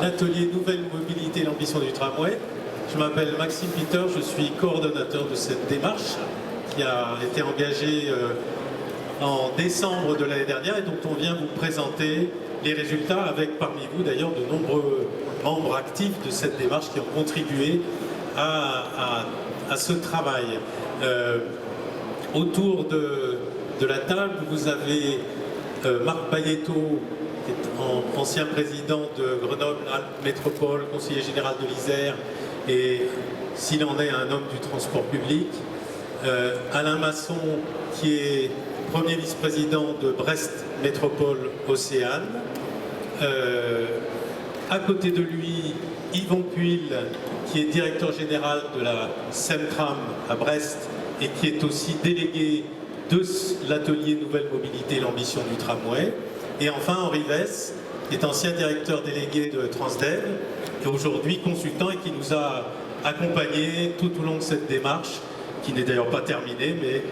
l'atelier Nouvelle Mobilité et l'ambition du tramway. Je m'appelle Maxime Peter, je suis coordonnateur de cette démarche qui a été engagée en décembre de l'année dernière et dont on vient vous présenter les résultats avec parmi vous d'ailleurs de nombreux membres actifs de cette démarche qui ont contribué à ce travail. Autour de la table, vous avez Marc Bayetto, qui est ancien président de Grenoble-Alpes Métropole, conseiller général de l'Isère, et s'il en est un homme du transport public. Alain Masson, qui est premier vice-président de Brest Métropole Océane. À côté de lui, Yvon Puil, qui est directeur général de la Semtram à Brest et qui est aussi délégué de l'atelier Nouvelle Mobilité et l'ambition du tramway. Et enfin Henri Vess, qui est ancien directeur délégué de Transdev et aujourd'hui consultant et qui nous a accompagnés tout au long de cette démarche, qui n'est d'ailleurs pas terminée, mais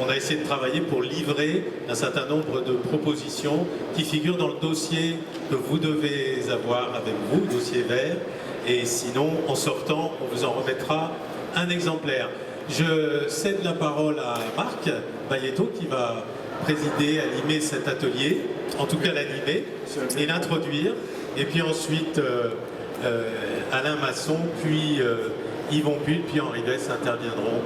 on a essayé de travailler pour livrer un certain nombre de propositions qui figurent dans le dossier que vous devez avoir avec vous, le dossier vert, et sinon, en sortant, on vous en remettra un exemplaire. Je cède la parole à Marc Bayetto qui va présider, animer cet atelier, en tout cas l'animer et l'introduire, et puis ensuite Alain Masson, puis Yvon Puil, puis Henri Vess interviendront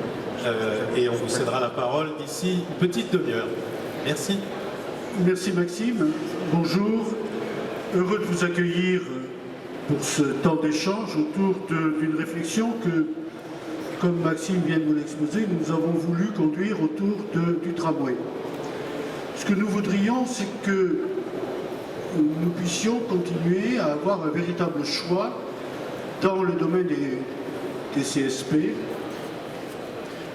et on vous cédera la parole d'ici une petite demi-heure. Merci. Merci Maxime, bonjour, heureux de vous accueillir pour ce temps d'échange autour d'une réflexion que, comme Maxime vient de vous l'exposer, nous avons voulu conduire autour du tramway. Ce que nous voudrions, c'est que nous puissions continuer à avoir un véritable choix dans le domaine des CSP,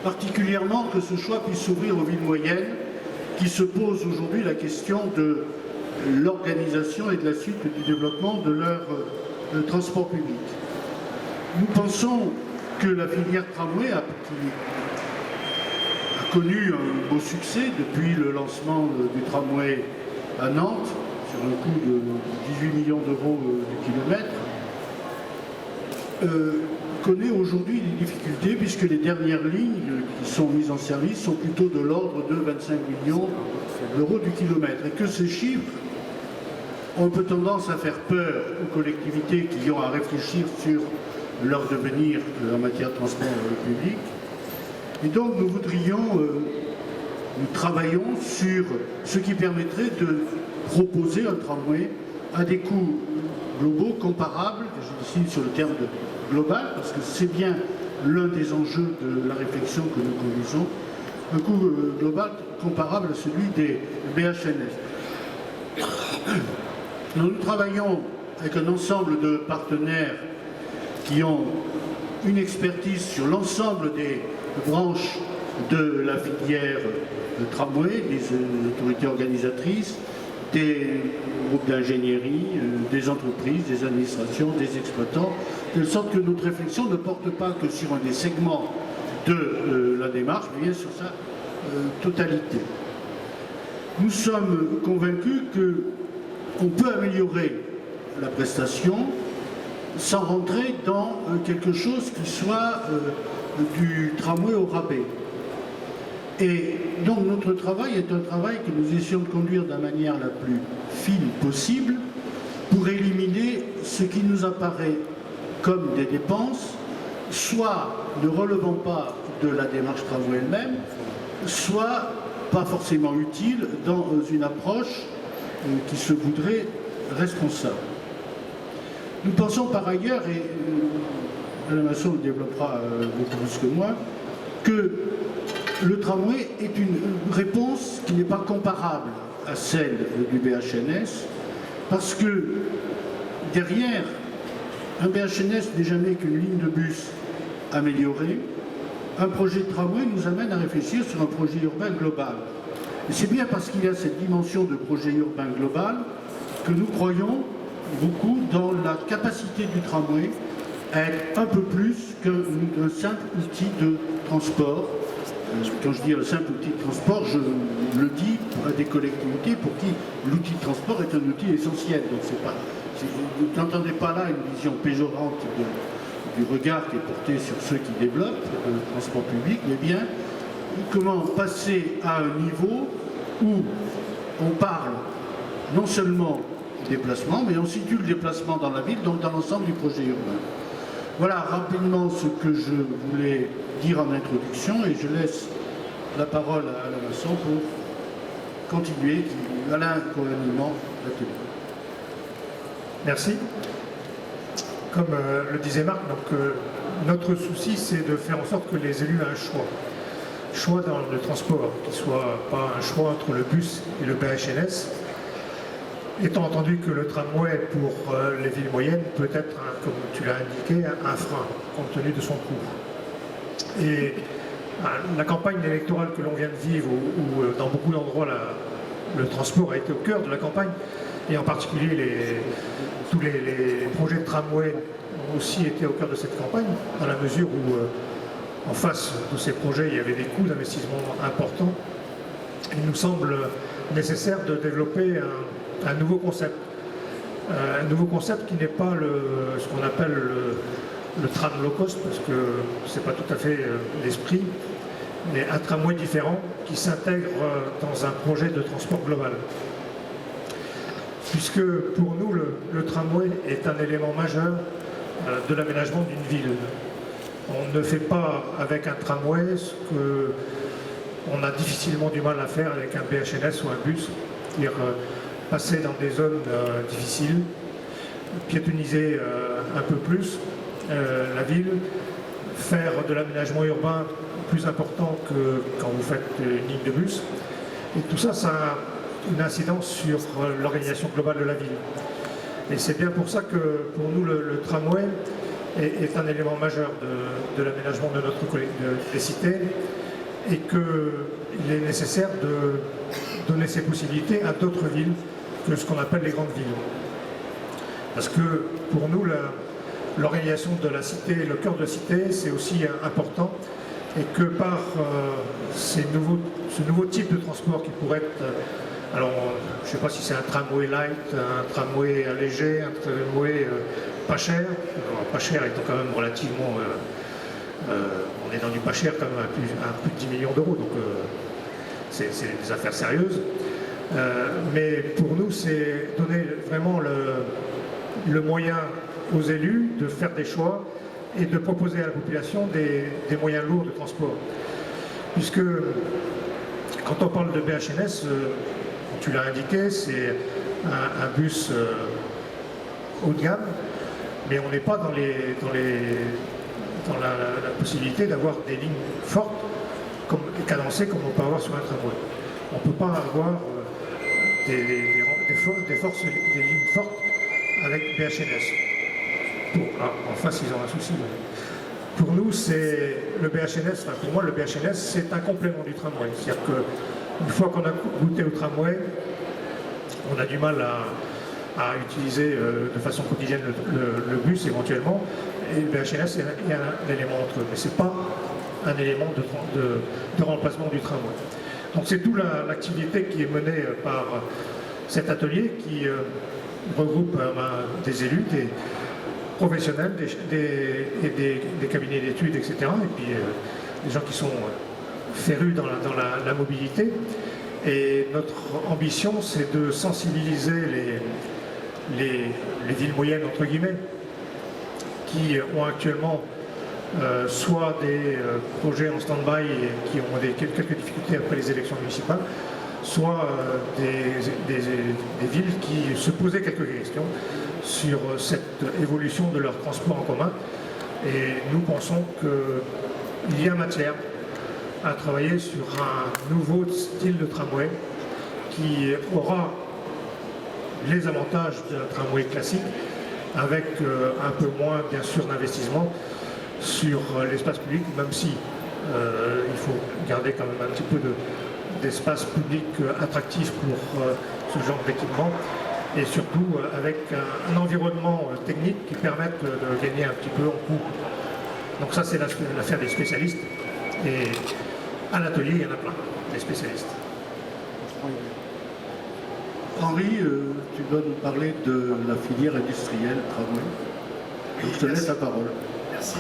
particulièrement que ce choix puisse s'ouvrir aux villes moyennes qui se posent aujourd'hui la question de l'organisation et de la suite du développement de leur transport public. Nous pensons que la filière tramway a connu un beau succès depuis le lancement du tramway à Nantes, sur un coût de 18 millions d'euros du kilomètre, connaît aujourd'hui des difficultés puisque les dernières lignes qui sont mises en service sont plutôt de l'ordre de 25 millions d'euros du kilomètre et que ces chiffres ont un peu tendance à faire peur aux collectivités qui ont à réfléchir sur leur devenir en matière de transport public. Et donc nous voudrions, nous travaillons sur ce qui permettrait de proposer un tramway à des coûts globaux comparables, et je dis sur le terme de global, parce que c'est bien l'un des enjeux de la réflexion que nous conduisons, un coût global comparable à celui des BHNS. Nous travaillons avec un ensemble de partenaires qui ont une expertise sur l'ensemble des branches de la filière tramway, des autorités organisatrices, des groupes d'ingénierie, des entreprises, des administrations, des exploitants, de sorte que notre réflexion ne porte pas que sur un des segments de la démarche, mais bien sur sa totalité. Nous sommes convaincus qu'on peut améliorer la prestation sans rentrer dans quelque chose qui soit du tramway au rabais. Et donc notre travail est un travail que nous essayons de conduire de la manière la plus fine possible pour éliminer ce qui nous apparaît comme des dépenses, soit ne relevant pas de la démarche tramway elle-même, soit pas forcément utile dans une approche qui se voudrait responsable. Nous pensons par ailleurs, et Alain Masson le développera beaucoup plus que moi, que le tramway est une réponse qui n'est pas comparable à celle du BHNS, parce que derrière, un BHNS n'est jamais qu'une ligne de bus améliorée. Un projet de tramway nous amène à réfléchir sur un projet urbain global. Et c'est bien parce qu'il y a cette dimension de projet urbain global que nous croyons beaucoup dans la capacité du tramway à être un peu plus qu'un simple outil de transport. Quand je dis un simple outil de transport, je le dis à des collectivités pour qui l'outil de transport est un outil essentiel. Donc ce n'est pas n'entendez pas là une vision péjorante du regard qui est porté sur ceux qui développent le transport public, mais bien comment passer à un niveau où on parle non seulement du déplacement, mais on situe le déplacement dans la ville, donc dans l'ensemble du projet urbain. Voilà rapidement ce que je voulais dire en introduction et je laisse la parole à Alain Masson pour continuer, Alain co-animant l'atelier. Merci. Comme le disait Marc, donc, notre souci c'est de faire en sorte que les élus aient un choix. Choix dans le transport, qui ne soit pas un choix entre le bus et le BHNS, étant entendu que le tramway pour les villes moyennes peut être, comme tu l'as indiqué, un frein, compte tenu de son coût. Et la campagne électorale que l'on vient de vivre, où dans beaucoup d'endroits le transport a été au cœur de la campagne, et en particulier tous les projets de tramway ont aussi été au cœur de cette campagne, dans la mesure où en face de ces projets il y avait des coûts d'investissement importants. Il nous semble nécessaire de développer un nouveau concept. Un nouveau concept qui n'est pas ce qu'on appelle le tram low cost, parce que ce n'est pas tout à fait l'esprit, mais un tramway différent qui s'intègre dans un projet de transport global. Puisque pour nous, le tramway est un élément majeur de l'aménagement d'une ville. On ne fait pas avec un tramway ce qu'on a difficilement du mal à faire avec un BHNS ou un bus, c'est-à-dire passer dans des zones difficiles, piétoniser un peu plus la ville, faire de l'aménagement urbain plus important que quand vous faites une ligne de bus. Et tout ça, ça a une incidence sur l'organisation globale de la ville. Et c'est bien pour ça que pour nous le tramway est un élément majeur de l'aménagement de notre des cités et qu'il est nécessaire de donner ces possibilités à d'autres villes que ce qu'on appelle les grandes villes. Parce que pour nous, l'organisation de la cité, le cœur de la cité, c'est aussi important et que par ce nouveau type de transport qui pourrait être, alors je ne sais pas si c'est un tramway light, un tramway allégé, un tramway pas cher, alors, pas cher étant quand même relativement, on est dans du pas cher quand même à plus de 10 millions d'euros, donc c'est des affaires sérieuses. Mais pour nous, c'est donner vraiment le moyen aux élus de faire des choix et de proposer à la population des moyens lourds de transport. Puisque quand on parle de BHNS, tu l'as indiqué, c'est un bus haut de gamme, mais on n'est pas dans la possibilité d'avoir des lignes fortes, cadencées comme on peut avoir sur un tramway. On ne peut pas avoir des lignes fortes avec BHNS. En face, ils ont un souci. Pour nous, c'est le BHNS, pour moi, le BHNS, c'est un complément du tramway. C'est-à-dire qu'une fois qu'on a goûté au tramway, on a du mal à utiliser de façon quotidienne le bus éventuellement, et le BHNS, il y a un élément entre eux, mais ce n'est pas un élément de remplacement du tramway. Donc c'est toute l'activité qui est menée par cet atelier qui regroupe des élus, des professionnels, des cabinets d'études, etc. Et puis des gens qui sont férus dans la mobilité. Et notre ambition, c'est de sensibiliser les villes moyennes, entre guillemets, qui ont actuellement soit des projets en stand-by et qui ont quelques difficultés après les élections municipales, soit des villes qui se posaient quelques questions sur cette évolution de leur transport en commun. Et nous pensons qu'il y a matière à travailler sur un nouveau style de tramway qui aura les avantages d'un tramway classique avec un peu moins, bien sûr, d'investissement sur l'espace public, même si il faut garder quand même un petit peu d'espace public attractif pour ce genre d'équipement, et surtout avec un environnement technique qui permette de gagner un petit peu en coût. Donc ça, c'est l'affaire des spécialistes, et à l'atelier, il y en a plein, des spécialistes. Henri, tu dois nous parler de la filière industrielle tramway. Donc, je te laisse la parole. Merci.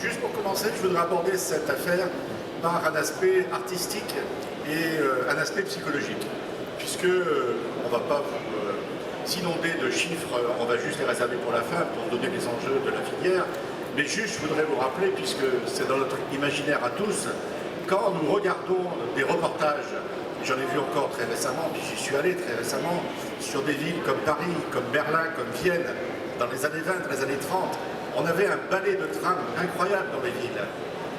Juste pour commencer, je voudrais aborder cette affaire par un aspect artistique et un aspect psychologique. Puisque on ne va pas s'inonder de chiffres, on va juste les réserver pour la fin, pour donner les enjeux de la filière. Mais juste, je voudrais vous rappeler, puisque c'est dans notre imaginaire à tous, quand nous regardons des reportages, j'en ai vu encore très récemment, puis j'y suis allé très récemment, sur des villes comme Paris, comme Berlin, comme Vienne, dans les années 20, dans les années 30, on avait un balai de trams incroyable dans les villes.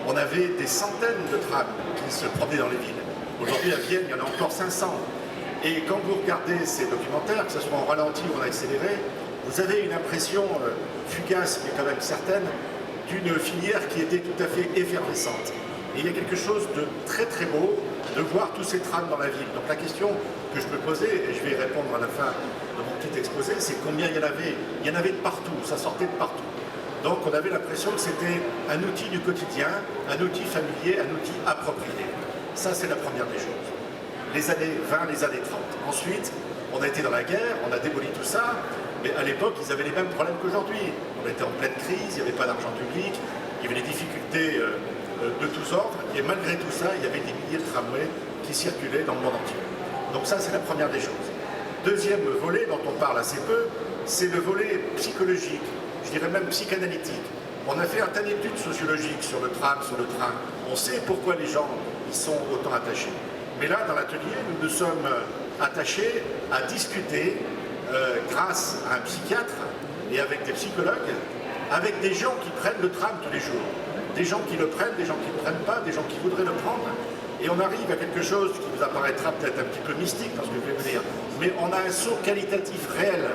On avait des centaines de trams qui se promenaient dans les villes. Aujourd'hui, à Vienne, il y en a encore 500. Et quand vous regardez ces documentaires, que ce soit en ralenti ou en accéléré, vous avez une impression fugace, mais quand même certaine, d'une filière qui était tout à fait effervescente. Et il y a quelque chose de très très beau de voir tous ces trams dans la ville. Donc la question que je peux poser, et je vais y répondre à la fin de mon petit exposé, c'est combien il y en avait. Il y en avait de partout, ça sortait de partout. Donc on avait l'impression que c'était un outil du quotidien, un outil familier, un outil approprié. Ça, c'est la première des choses. Les années 20, les années 30. Ensuite, on a été dans la guerre, on a démoli tout ça, mais à l'époque, ils avaient les mêmes problèmes qu'aujourd'hui. On était en pleine crise, il n'y avait pas d'argent public, il y avait des difficultés de tous ordres, et malgré tout ça, il y avait des milliers de tramways qui circulaient dans le monde entier. Donc ça, c'est la première des choses. Deuxième volet dont on parle assez peu, c'est le volet psychologique, je dirais même psychanalytique. On a fait un tas d'études sociologiques sur le tram, sur le train. On sait pourquoi les gens y sont autant attachés. Mais là, dans l'atelier, nous nous sommes attachés à discuter grâce à un psychiatre et avec des psychologues, avec des gens qui prennent le tram tous les jours. Des gens qui le prennent, des gens qui ne le prennent pas, des gens qui voudraient le prendre. Et on arrive à quelque chose qui vous apparaîtra peut-être un petit peu mystique, parce que je vais vous dire, mais on a un saut qualitatif réel,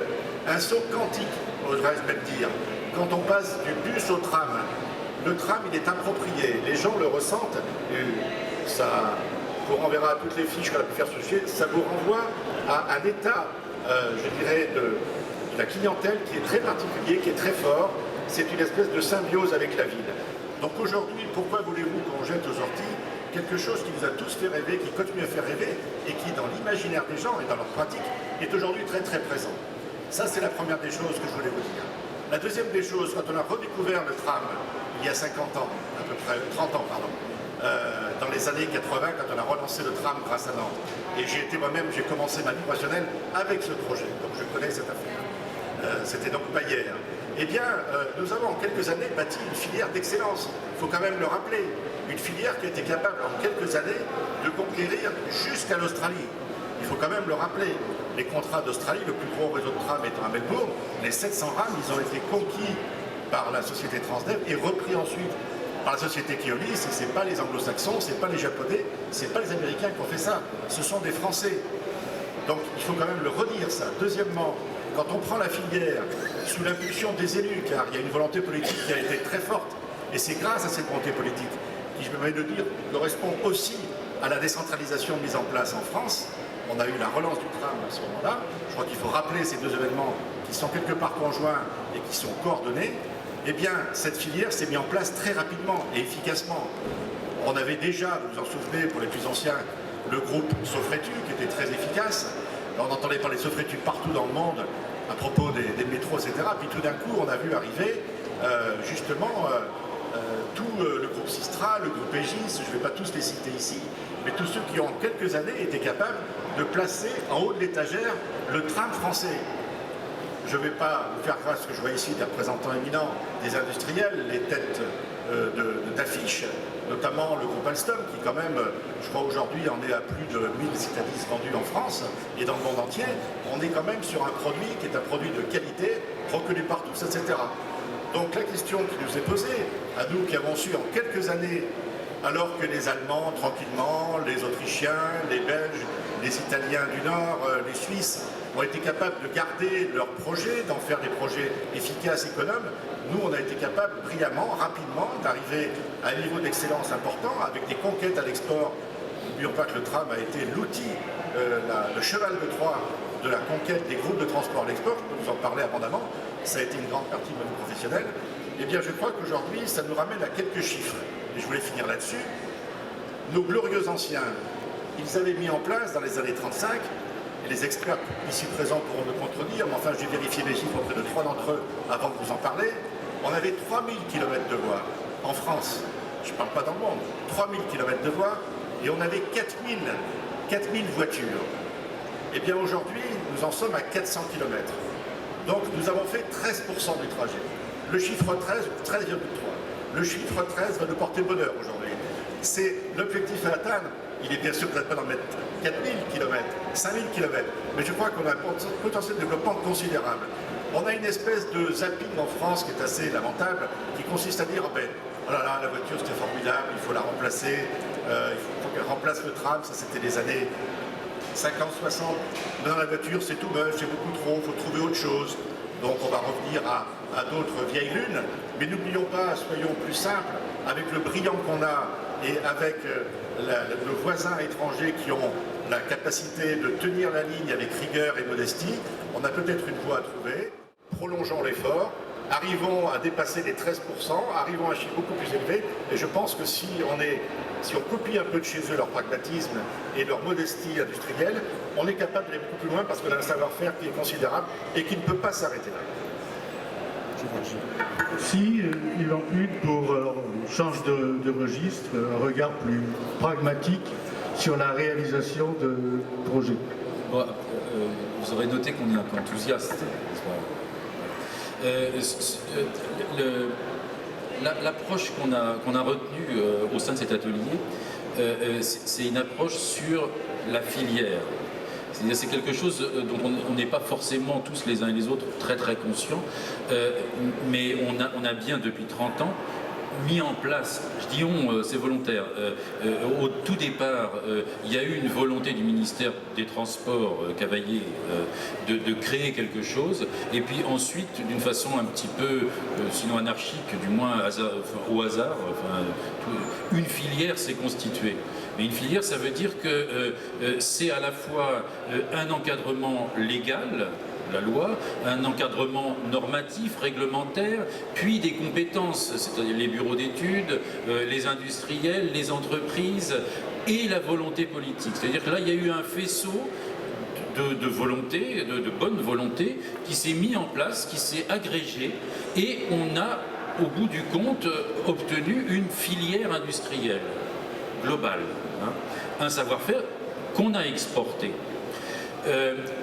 un saut quantique, oserais-je même dire. Quand on passe du bus au tram, le tram il est approprié, les gens le ressentent, et ça vous renverra à toutes les fiches qu'on a pu faire ce sujet, ça vous renvoie à un état, je dirais, de la clientèle qui est très particulier, qui est très fort. C'est une espèce de symbiose avec la ville. Donc aujourd'hui, pourquoi voulez-vous qu'on jette aux orties quelque chose qui nous a tous fait rêver, qui continue à faire rêver, et qui dans l'imaginaire des gens et dans leur pratique est aujourd'hui très très présent. Ça c'est la première des choses que je voulais vous dire. La deuxième des choses, quand on a redécouvert le tram, il y a 50 ans, à peu près, 30 ans pardon, dans les années 80, quand on a relancé le tram grâce à Nantes. Et j'ai été moi-même, j'ai commencé ma vie professionnelle avec ce projet, donc je connais cette affaire. C'était donc pas hier. Eh bien, nous avons en quelques années bâti une filière d'excellence. Il faut quand même le rappeler. Une filière qui a été capable en quelques années de conquérir jusqu'à l'Australie. Il faut quand même le rappeler. Les contrats d'Australie, le plus gros réseau de trams étant à Melbourne, les 700 rames, ils ont été conquis par la société Transdev et repris ensuite par la société Keolis. Et ce n'est pas les anglo-saxons, ce n'est pas les japonais, ce n'est pas les américains qui ont fait ça. Ce sont des Français. Donc il faut quand même le redire ça. Deuxièmement, quand on prend la filière sous l'impulsion des élus, car il y a une volonté politique qui a été très forte, et c'est grâce à cette volonté politique, qui, je me permets de dire, correspond aussi à la décentralisation mise en place en France. On a eu la relance du tram à ce moment-là. Je crois qu'il faut rappeler ces deux événements qui sont quelque part conjoints et qui sont coordonnés. Eh bien, cette filière s'est mise en place très rapidement et efficacement. On avait déjà, vous vous en souvenez, pour les plus anciens, le groupe Sofretu, qui était très efficace. On entendait parler de Sofretu partout dans le monde, à propos des métros, etc. Puis tout d'un coup, on a vu arriver, justement, tout le groupe Sistra, le groupe Aegis, je ne vais pas tous les citer ici, mais tous ceux qui, en quelques années, étaient capables de placer en haut de l'étagère le tram français. Je ne vais pas vous faire grâce, ce que je vois ici, des représentants éminents des industriels, les têtes d'affiches, notamment le groupe Alstom, qui quand même, je crois aujourd'hui, en est à plus de 1000 Citalis vendus en France et dans le monde entier. On est quand même sur un produit qui est un produit de qualité, reconnu par tous, etc. Donc la question qui nous est posée, à nous qui avons su en quelques années, alors que les Allemands, tranquillement, les Autrichiens, les Belges, les Italiens du Nord, les Suisses, ont été capables de garder leurs projets, d'en faire des projets efficaces, économes. Nous, on a été capables, brillamment, rapidement, d'arriver à un niveau d'excellence important, avec des conquêtes à l'export. N'oublions pas que le tram a été l'outil, le cheval de Troie de la conquête des groupes de transport à l'export. Je peux vous en parler abondamment. Ça a été une grande partie de ma vie professionnelle. Eh bien, je crois qu'aujourd'hui, ça nous ramène à quelques chiffres. Et je voulais finir là-dessus. Nos glorieux anciens, ils avaient mis en place, dans les années 35, et les experts ici présents pourront me contredire, mais enfin j'ai vérifié les chiffres auprès de 3 d'entre eux avant de vous en parler. On avait 3000 km de voies en France, je ne parle pas dans le monde, 3000 km de voies, et on avait 4000 voitures. Et bien aujourd'hui, nous en sommes à 400 km. Donc nous avons fait 13% du trajet. Le chiffre 13, 13,3. Le chiffre 13 va nous porter bonheur aujourd'hui. C'est l'objectif à atteindre. Il est bien sûr peut-être pas d'en mettre 4000 km, 5000 km, mais je crois qu'on a un potentiel de développement considérable. On a une espèce de zapping en France qui est assez lamentable, qui consiste à dire oh ben, oh là là, la voiture c'était formidable, il faut la remplacer, il faut qu'elle remplace le tram, ça c'était les années 50, 60. Dans la voiture c'est tout moche, c'est beaucoup trop, il faut trouver autre chose. Donc on va revenir à d'autres vieilles lunes, mais n'oublions pas, soyons plus simples, avec le brillant qu'on a et avec nos voisins étrangers qui ont la capacité de tenir la ligne avec rigueur et modestie, on a peut-être une voie à trouver. Prolongeons l'effort, arrivons à dépasser les 13%, arrivons à un chiffre beaucoup plus élevé, et je pense que si on copie un peu de chez eux leur pragmatisme et leur modestie industrielle, on est capable d'aller beaucoup plus loin parce qu'on a un savoir-faire qui est considérable et qui ne peut pas s'arrêter là. Si il en plus pour change de registre, un regard plus pragmatique sur la réalisation de projets. Bon, vous aurez noté qu'on est un peu enthousiaste. L'approche qu'on a retenue au sein de cet atelier, c'est une approche sur la filière. C'est quelque chose dont on n'est pas forcément tous les uns et les autres très conscients, mais on a bien depuis 30 ans mis en place, je dis on, c'est volontaire, au tout départ, il y a eu une volonté du ministère des Transports, Cavaillé, de créer quelque chose, et puis ensuite, d'une façon un petit peu, sinon anarchique, du moins au hasard, une filière s'est constituée. Mais une filière, ça veut dire que c'est à la fois un encadrement légal, la loi, un encadrement normatif, réglementaire, puis des compétences, c'est-à-dire les bureaux d'études, les industriels, les entreprises et la volonté politique. C'est-à-dire que là, il y a eu un faisceau de volonté, de bonne volonté, qui s'est mis en place, qui s'est agrégé, et on a, au bout du compte, obtenu une filière industrielle globale, hein, un savoir-faire qu'on a exporté.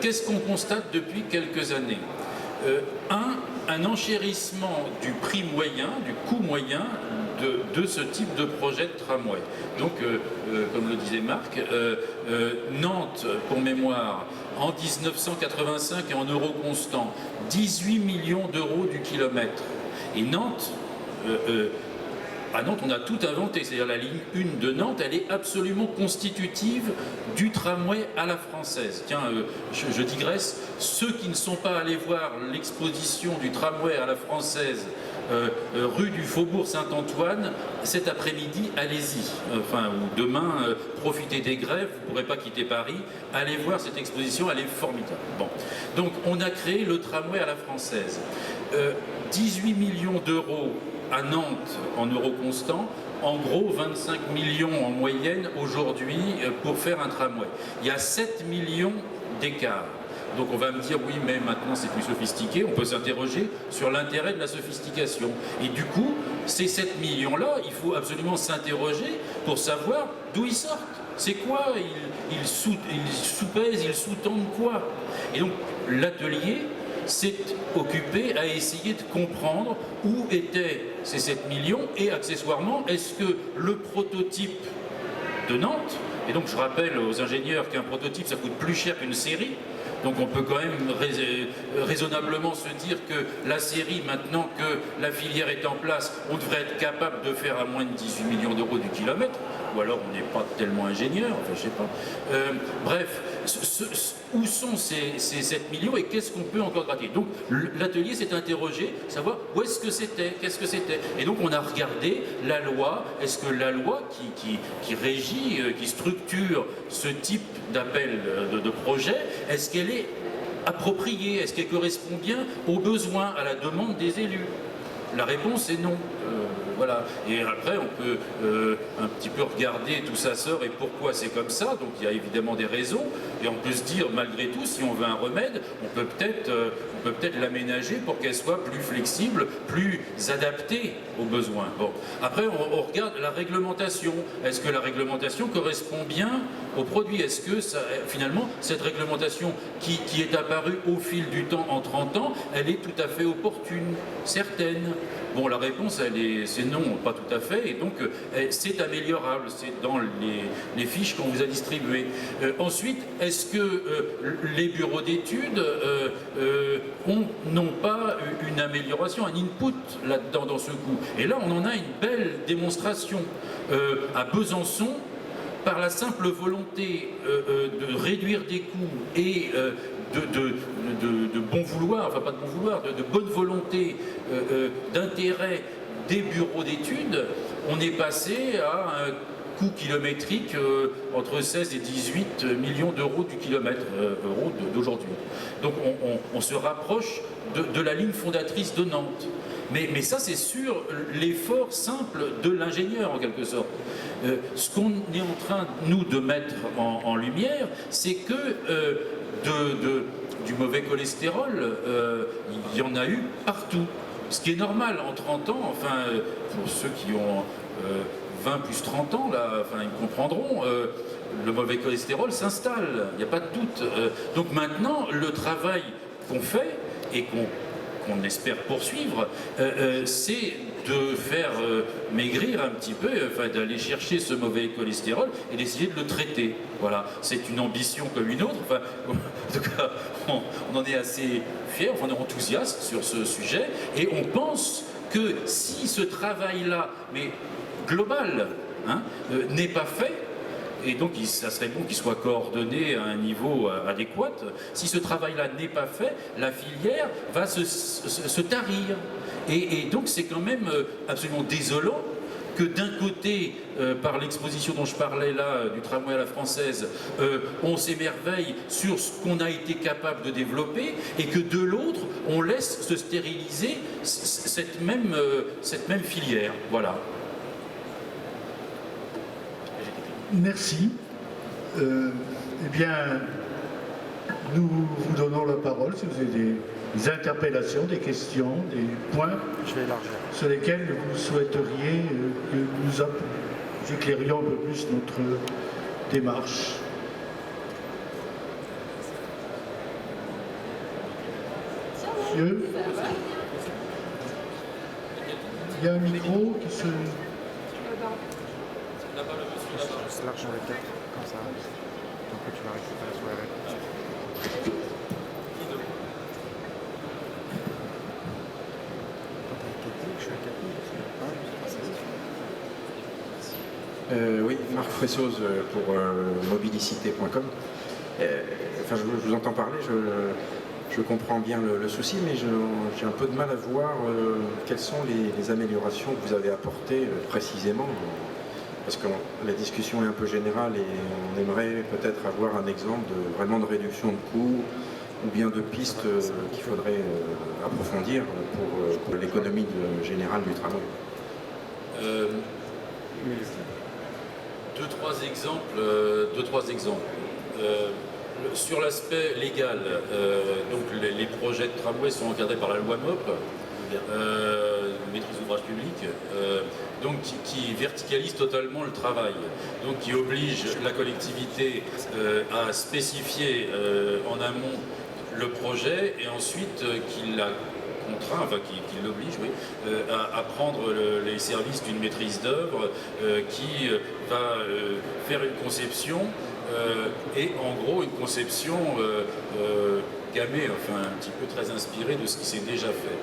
Qu'est-ce qu'on constate depuis quelques années? Un enchérissement du prix moyen, du coût moyen de ce type de projet de tramway. Donc, comme le disait Marc, Nantes, pour mémoire, en 1985 et en euros constants, 18 millions d'euros du kilomètre. Et Nantes, à Nantes, on a tout inventé, c'est-à-dire la ligne 1 de Nantes, elle est absolument constitutive du tramway à la française. Tiens, je digresse, ceux qui ne sont pas allés voir l'exposition du tramway à la française rue du Faubourg Saint-Antoine, cet après-midi, allez-y. Enfin, ou demain, profitez des grèves, vous ne pourrez pas quitter Paris, allez voir cette exposition, elle est formidable. Bon. Donc, on a créé le tramway à la française. 18 millions d'euros à Nantes en euros constants, en gros 25 millions en moyenne aujourd'hui pour faire un tramway. Il y a 7 millions d'écart. Donc on va me dire oui mais maintenant c'est plus sophistiqué, on peut s'interroger sur l'intérêt de la sophistication. Et du coup, ces 7 millions-là, il faut absolument s'interroger pour savoir d'où ils sortent. C'est quoi? Ils sous-pèsent, ils sous-tendent quoi? Et donc l'atelier s'est occupé à essayer de comprendre où étaient ces 7 millions et accessoirement, est-ce que le prototype de Nantes, et donc je rappelle aux ingénieurs qu'un prototype ça coûte plus cher qu'une série, donc on peut quand même raisonnablement se dire que la série, maintenant que la filière est en place, on devrait être capable de faire à moins de 18 millions d'euros du kilomètre, ou alors on n'est pas tellement ingénieur, enfin je sais pas. Bref, où sont ces 7 millions et qu'est-ce qu'on peut encore gratter? Donc l'atelier s'est interrogé, savoir où est-ce que c'était, qu'est-ce que c'était. Et donc on a regardé la loi, est-ce que la loi qui régit, qui structure ce type d'appel de projet, est-ce qu'elle est appropriée, est-ce qu'elle correspond bien aux besoins, à la demande des élus? La réponse est non. Voilà. Et après, on peut un petit peu regarder d'où ça sort et pourquoi c'est comme ça. Donc il y a évidemment des raisons. Et on peut se dire, malgré tout, si on veut un remède, on peut peut-être l'aménager pour qu'elle soit plus flexible, plus adaptée aux besoins. Bon. Après, on regarde la réglementation. Est-ce que la réglementation correspond bien aux produits? Est-ce que finalement, cette réglementation qui est apparue au fil du temps en 30 ans, elle est tout à fait opportune, certaine? Bon, la réponse, c'est non, pas tout à fait, et donc c'est améliorable, c'est dans les fiches qu'on vous a distribuées. Ensuite, est-ce que les bureaux d'études n'ont pas une amélioration, un input là-dedans, dans ce coup? Et là, on en a une belle démonstration. À Besançon, par la simple volonté de réduire des coûts et de bon vouloir, enfin pas de bon vouloir, de bonne volonté, d'intérêt des bureaux d'études, on est passé à un coût kilométrique entre 16 et 18 millions d'euros du kilomètre euro d'aujourd'hui. Donc on se rapproche de la ligne fondatrice de Nantes. Mais ça, c'est sur l'effort simple de l'ingénieur, en quelque sorte. Ce qu'on est en train, nous, de mettre en lumière, c'est que du mauvais cholestérol, il y en a eu partout. Ce qui est normal en 30 ans, enfin, pour ceux qui ont 20 plus 30 ans, là, enfin, ils comprendront, le mauvais cholestérol s'installe, il n'y a pas de doute. Donc maintenant, le travail qu'on fait et qu'on espère poursuivre, c'est de faire maigrir un petit peu, enfin, d'aller chercher ce mauvais cholestérol et d'essayer de le traiter. Voilà, c'est une ambition comme une autre. Enfin, en tout cas, on en est assez fiers, enfin, on est enthousiaste sur ce sujet, et on pense que si ce travail-là, mais global, hein, n'est pas fait, et donc ça serait bon qu'il soit coordonné à un niveau adéquat. Si ce travail-là n'est pas fait, la filière va se tarir. Et donc c'est quand même absolument désolant que d'un côté, par l'exposition dont je parlais là, du tramway à la française, on s'émerveille sur ce qu'on a été capable de développer, et que de l'autre, on laisse se stériliser cette même filière. Voilà. Merci. Eh bien, nous vous donnons la parole si vous avez des interpellations, des questions, des points sur lesquels vous souhaiteriez que nous éclairions un peu plus notre démarche. Monsieur, il y a un micro qui se... Juste l'argent avec 4, comme ça, donc tu vas récupérer sur la réponse. Quand t'as 4 je suis à 4 Oui, Marc Fressoz pour mobilicité.com. Enfin, je vous entends parler, je comprends bien le souci, mais j'ai un peu de mal à voir quelles sont les améliorations que vous avez apportées précisément. Parce que la discussion est un peu générale et on aimerait peut-être avoir un exemple vraiment de réduction de coûts ou bien de pistes qu'il faudrait approfondir pour l'économie générale du tramway. Deux, trois exemples. Sur l'aspect légal, donc les projets de tramway sont encadrés par la loi MOP, maîtrise d'ouvrage public, donc qui verticalise totalement le travail, donc qui oblige la collectivité à spécifier en amont le projet, et ensuite qui la contraint, enfin qui l'oblige, oui, à prendre les services d'une maîtrise d'œuvre qui va faire une conception et en gros une conception gamée, enfin un petit peu très inspirée de ce qui s'est déjà fait.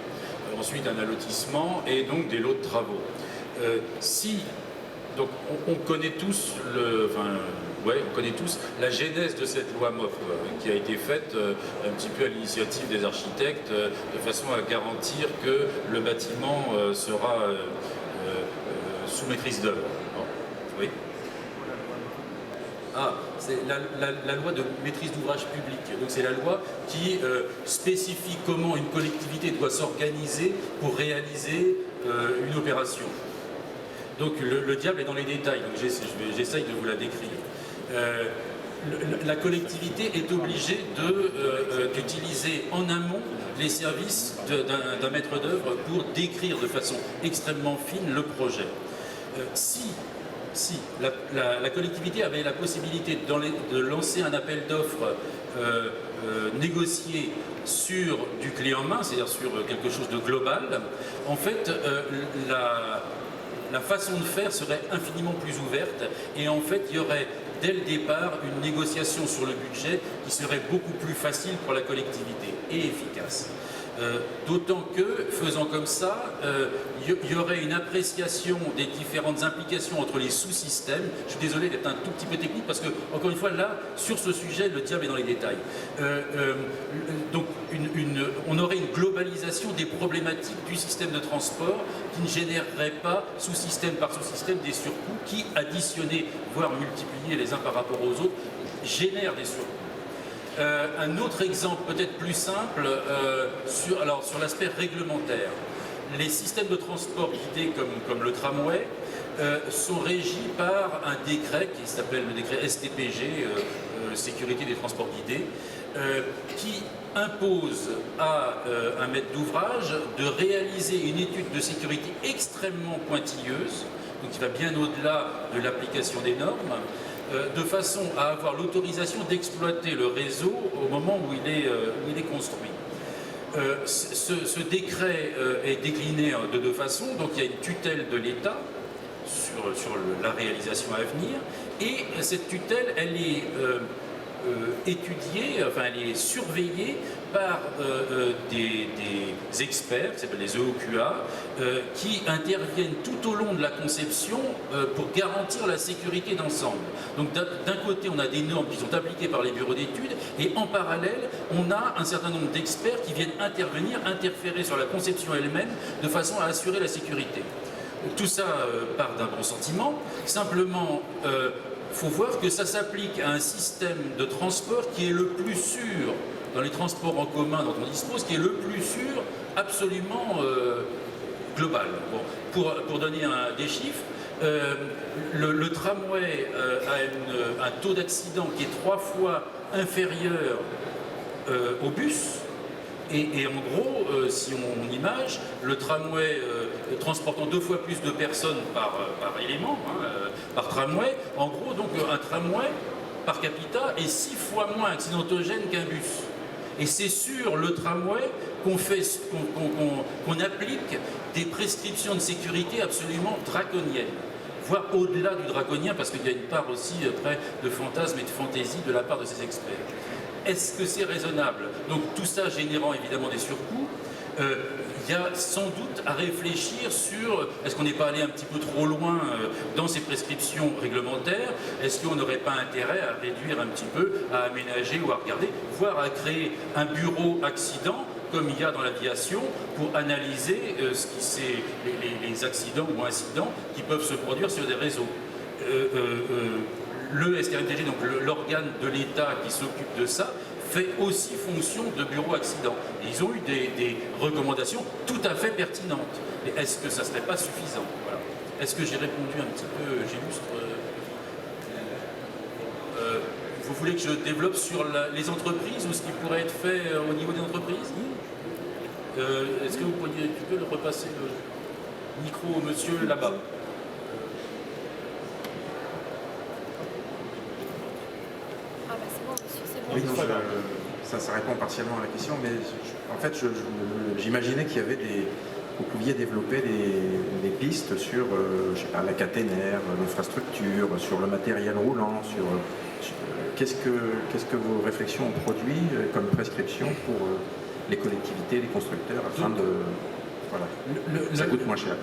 Ensuite un allotissement et donc des lots de travaux. Donc on connaît tous on connaît tous la genèse de cette loi MOP qui a été faite un petit peu à l'initiative des architectes de façon à garantir que le bâtiment sera sous maîtrise d'œuvre. Oui. Ah, c'est la loi de maîtrise d'ouvrage public. Donc c'est la loi qui spécifie comment une collectivité doit s'organiser pour réaliser une opération. Donc le diable est dans les détails, donc j'essaye de vous la décrire. la collectivité est obligée d'utiliser en amont les services d'un maître d'œuvre pour décrire de façon extrêmement fine le projet. Si la collectivité avait la possibilité de lancer un appel d'offres négocié sur du clé en main, c'est-à-dire sur quelque chose de global, en fait, la façon de faire serait infiniment plus ouverte et en fait, il y aurait dès le départ une négociation sur le budget qui serait beaucoup plus facile pour la collectivité et efficace. D'autant que, faisant comme ça, il y aurait une appréciation des différentes implications entre les sous-systèmes. Je suis désolé d'être un tout petit peu technique parce que, encore une fois, là, sur ce sujet, le diable est dans les détails. Donc, on aurait une globalisation des problématiques du système de transport qui ne générerait pas, sous-système par sous-système, des surcoûts qui, additionnés, voire multipliés les uns par rapport aux autres, génèrent des surcoûts. Un autre exemple peut-être plus simple sur l'aspect réglementaire. Les systèmes de transport guidés comme le tramway sont régis par un décret qui s'appelle le décret STPG, sécurité des transports guidés, qui impose à un maître d'ouvrage de réaliser une étude de sécurité extrêmement pointilleuse, donc qui va bien au-delà de l'application des normes, de façon à avoir l'autorisation d'exploiter le réseau au moment où il est construit. Ce décret est décliné de deux façons, donc il y a une tutelle de l'État sur la réalisation à venir, et cette tutelle, elle est étudiée, enfin elle est surveillée par des experts, qui s'appellent les EOQA, qui interviennent tout au long de la conception pour garantir la sécurité d'ensemble. Donc d'un côté, on a des normes qui sont appliquées par les bureaux d'études, et en parallèle, on a un certain nombre d'experts qui viennent interférer sur la conception elle-même, de façon à assurer la sécurité. Tout ça part d'un bon sentiment, simplement il faut voir que ça s'applique à un système de transport qui est le plus sûr, dans les transports en commun dont on dispose, qui est le plus sûr absolument global. Bon, pour donner des chiffres, le tramway a un taux d'accident qui est 3 fois inférieur au bus. Et en gros, si on image, le tramway transportant 2 fois plus de personnes par élément, par tramway, en gros, donc un tramway par capita est 6 fois moins accidentogène qu'un bus. Et c'est sur le tramway qu'on applique des prescriptions de sécurité absolument draconiennes, voire au-delà du draconien, parce qu'il y a une part aussi après de fantasme et de fantaisie de la part de ces experts. Est-ce que c'est raisonnable? Donc tout ça générant évidemment des surcoûts, il y a sans doute à réfléchir sur est-ce qu'on n'est pas allé un petit peu trop loin dans ces prescriptions réglementaires? Est-ce qu'on n'aurait pas intérêt à réduire un petit peu, à aménager ou à regarder, voire à créer un bureau accident comme il y a dans l'aviation pour analyser les accidents ou incidents qui peuvent se produire sur des réseaux. Le STRMTG, donc l'organe de l'État qui s'occupe de ça, fait aussi fonction de bureau accident. Et ils ont eu des recommandations tout à fait pertinentes. Mais est-ce que ça ne serait pas suffisant? Voilà. Est-ce que j'ai répondu un petit peu, j'illustre vous voulez que je développe sur les entreprises ou ce qui pourrait être fait au niveau des entreprises? Est-ce que tu peux le repasser le micro au monsieur là-bas? Oui, non, ça répond partiellement à la question, mais en fait, j'imaginais qu'il y avait vous pouviez développer des pistes sur, je sais pas, la caténaire, l'infrastructure, sur le matériel roulant, sur qu'est-ce que vos réflexions ont produit comme prescription pour les collectivités, les constructeurs, afin de... Voilà, ça coûte moins cher.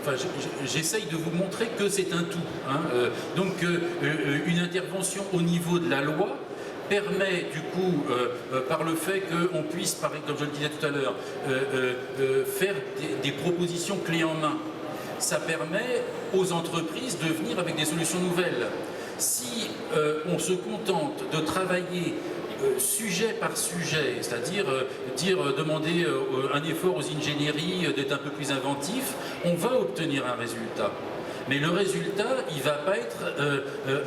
Enfin, j'essaye de vous montrer que c'est un tout. Donc, une intervention au niveau de la loi permet, du coup, par le fait qu'on puisse, comme je le disais tout à l'heure, faire des propositions clés en main. Ça permet aux entreprises de venir avec des solutions nouvelles. Si on se contente de travailler sujet par sujet, c'est-à-dire demander un effort aux ingénieries d'être un peu plus inventifs, on va obtenir un résultat. Mais le résultat, il ne va pas être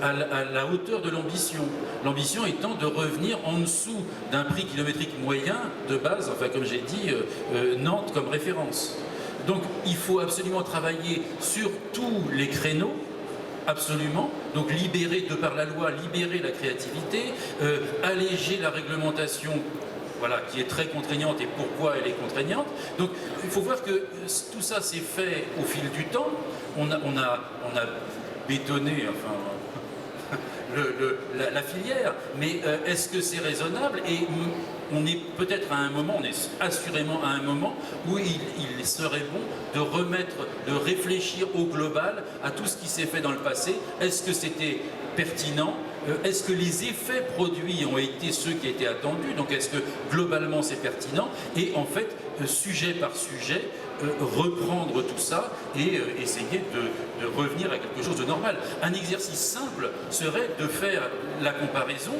à la hauteur de l'ambition. L'ambition étant de revenir en dessous d'un prix kilométrique moyen de base, enfin comme j'ai dit, Nantes comme référence. Donc il faut absolument travailler sur tous les créneaux, absolument, donc libérer de par la loi, libérer la créativité, alléger la réglementation, voilà, qui est très contraignante et pourquoi elle est contraignante. Donc il faut voir que tout ça s'est fait au fil du temps, on a bétonné, enfin, la filière, mais est-ce que c'est raisonnable? Et on est peut-être à un moment, on est assurément à un moment où il serait bon de remettre, de réfléchir au global à tout ce qui s'est fait dans le passé. Est-ce que c'était pertinent? Est-ce que les effets produits ont été ceux qui étaient attendus? Donc est-ce que globalement c'est pertinent? Et en fait, sujet par sujet, reprendre tout ça et essayer de revenir à quelque chose de normal. Un exercice simple serait de faire la comparaison,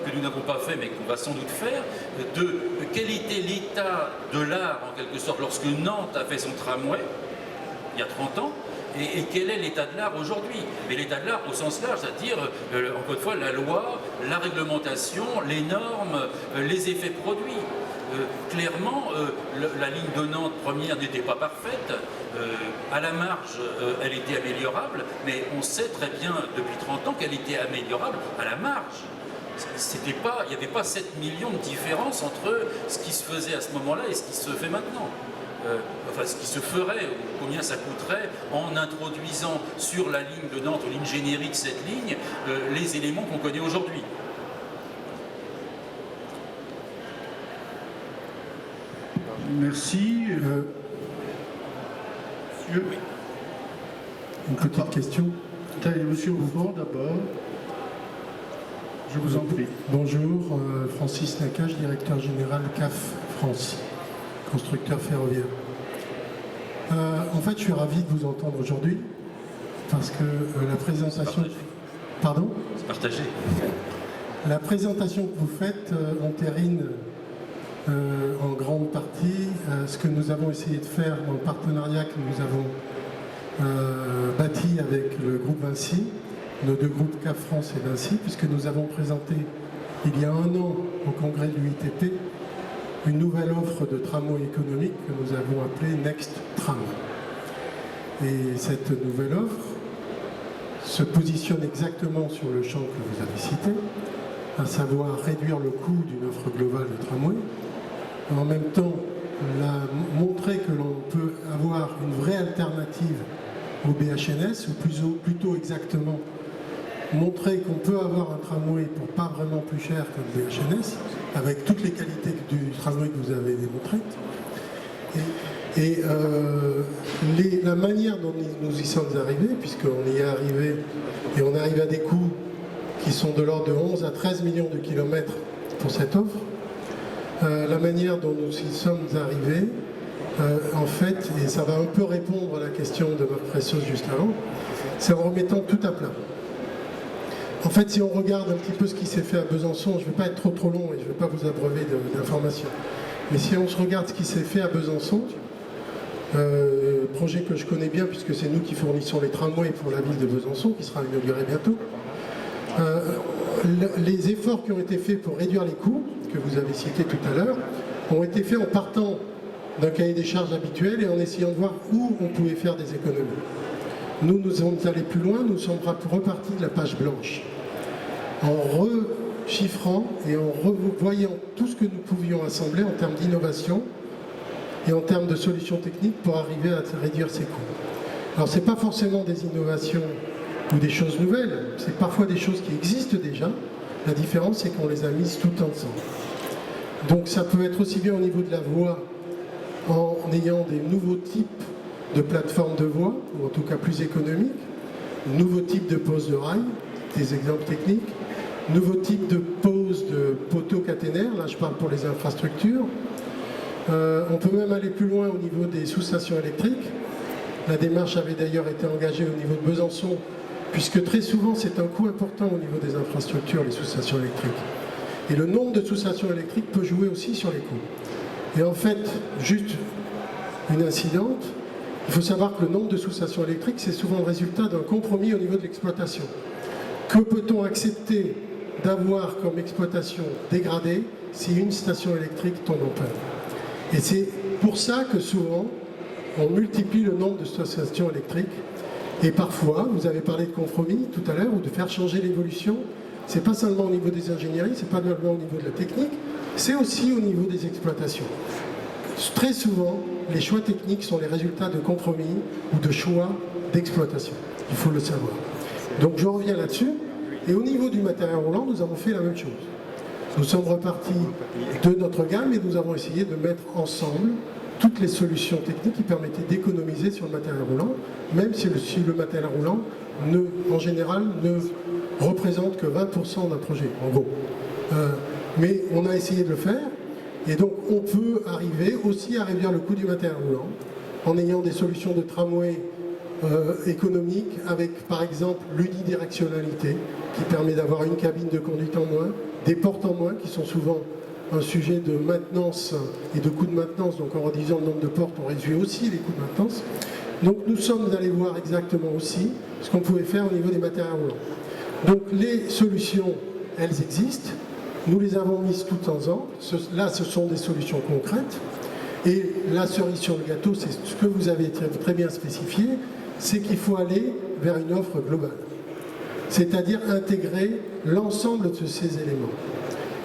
que nous n'avons pas fait mais qu'on va sans doute faire, de quel était l'état de l'art en quelque sorte lorsque Nantes a fait son tramway, il y a 30 ans, et quel est l'état de l'art aujourd'hui? Mais l'état de l'art au sens large, c'est-à-dire, encore une fois, la loi, la réglementation, les normes, les effets produits. Clairement, la ligne de Nantes première n'était pas parfaite, à la marge elle était améliorable, mais on sait très bien depuis 30 ans qu'elle était améliorable à la marge. Il n'y avait pas 7 millions de différence entre ce qui se faisait à ce moment-là et ce qui se fait maintenant. Enfin, ce qui se ferait, ou combien ça coûterait en introduisant sur la ligne de Nantes, ou ligne générique, cette ligne, les éléments qu'on connaît aujourd'hui. Merci. Monsieur. Une petite question. Monsieur Auvon d'abord. Je vous en prie. Bonjour, Francis Nakache, directeur général CAF France, constructeur ferroviaire. En fait, je suis ravi de vous entendre aujourd'hui parce que la présentation... Pardon ? C'est partagé. La présentation que vous faites entérine en grande partie ce que nous avons essayé de faire dans le partenariat que nous avons bâti avec le groupe Vinci, nos deux groupes CAF France et Vinci, puisque nous avons présenté il y a 1 an au congrès de l'UITP une nouvelle offre de tramway économique que nous avons appelée Next Tram. Et cette nouvelle offre se positionne exactement sur le champ que vous avez cité, à savoir réduire le coût d'une offre globale de tramway, en même temps montrer que l'on peut avoir une vraie alternative au BHNS, ou plutôt exactement montrer qu'on peut avoir un tramway pour pas vraiment plus cher que le BHNS, avec toutes les qualités du tramway que vous avez démontrées. La manière dont nous y sommes arrivés, puisqu'on y est arrivé, et on arrive à des coûts qui sont de l'ordre de 11 à 13 millions de kilomètres pour cette offre, la manière dont nous y sommes arrivés, en fait, et ça va un peu répondre à la question de Marc Pressos juste avant, c'est en remettant tout à plat. En fait, si on regarde un petit peu ce qui s'est fait à Besançon, je ne vais pas être trop long et je ne vais pas vous abreuver d'informations, mais si on se regarde ce qui s'est fait à Besançon, projet que je connais bien puisque c'est nous qui fournissons les tramways pour la ville de Besançon, qui sera inaugurée bientôt, les efforts qui ont été faits pour réduire les coûts, que vous avez cités tout à l'heure, ont été faits en partant d'un cahier des charges habituel et en essayant de voir où on pouvait faire des économies. Nous sommes allés plus loin, nous sommes repartis de la page blanche, en rechiffrant et en revoyant tout ce que nous pouvions assembler en termes d'innovation et en termes de solutions techniques pour arriver à réduire ces coûts. Alors ce n'est pas forcément des innovations ou des choses nouvelles, c'est parfois des choses qui existent déjà, la différence c'est qu'on les a mises toutes ensemble. Donc ça peut être aussi bien au niveau de la voie, en ayant des nouveaux types de plateformes de voie, ou en tout cas plus économiques, nouveaux types de poses de rails, des exemples techniques, nouveaux types de poses de poteaux caténaires, là je parle pour les infrastructures. On peut même aller plus loin au niveau des sous-stations électriques. La démarche avait d'ailleurs été engagée au niveau de Besançon, puisque très souvent c'est un coût important au niveau des infrastructures, les sous-stations électriques. Et le nombre de sous-stations électriques peut jouer aussi sur les coûts. Et en fait, juste une incidente, Il faut savoir que le nombre de sous-stations électriques, c'est souvent le résultat d'un compromis au niveau de l'exploitation. Que peut-on accepter d'avoir comme exploitation dégradée si une station électrique tombe en panne? Et c'est pour ça que souvent, on multiplie le nombre de stations électriques. Et parfois, vous avez parlé de compromis tout à l'heure, ou de faire changer l'évolution. C'est pas seulement au niveau des ingénieries, c'est pas seulement au niveau de la technique, c'est aussi au niveau des exploitations. Très souvent, les choix techniques sont les résultats de compromis ou de choix d'exploitation. Il faut le savoir. Donc je reviens là-dessus. Et au niveau du matériel roulant, nous avons fait la même chose. Nous sommes repartis de notre gamme et nous avons essayé de mettre ensemble toutes les solutions techniques qui permettaient d'économiser sur le matériel roulant, même si le matériel roulant, en général, ne représente que 20% d'un projet, en gros. Mais on a essayé de le faire, et donc on peut arriver aussi à réduire le coût du matériel roulant en ayant des solutions de tramway économiques avec, par exemple, l'unidirectionnalité qui permet d'avoir une cabine de conduite en moins, des portes en moins qui sont souvent un sujet de maintenance et de coûts de maintenance. Donc en réduisant le nombre de portes, on réduit aussi les coûts de maintenance. Donc nous sommes allés voir exactement aussi ce qu'on pouvait faire au niveau des matériels roulants. Donc les solutions, elles existent. Nous les avons mises toutes ensemble. Là, ce sont des solutions concrètes. Et la cerise sur le gâteau, c'est ce que vous avez très bien spécifié, c'est qu'il faut aller vers une offre globale. C'est-à-dire intégrer l'ensemble de ces éléments.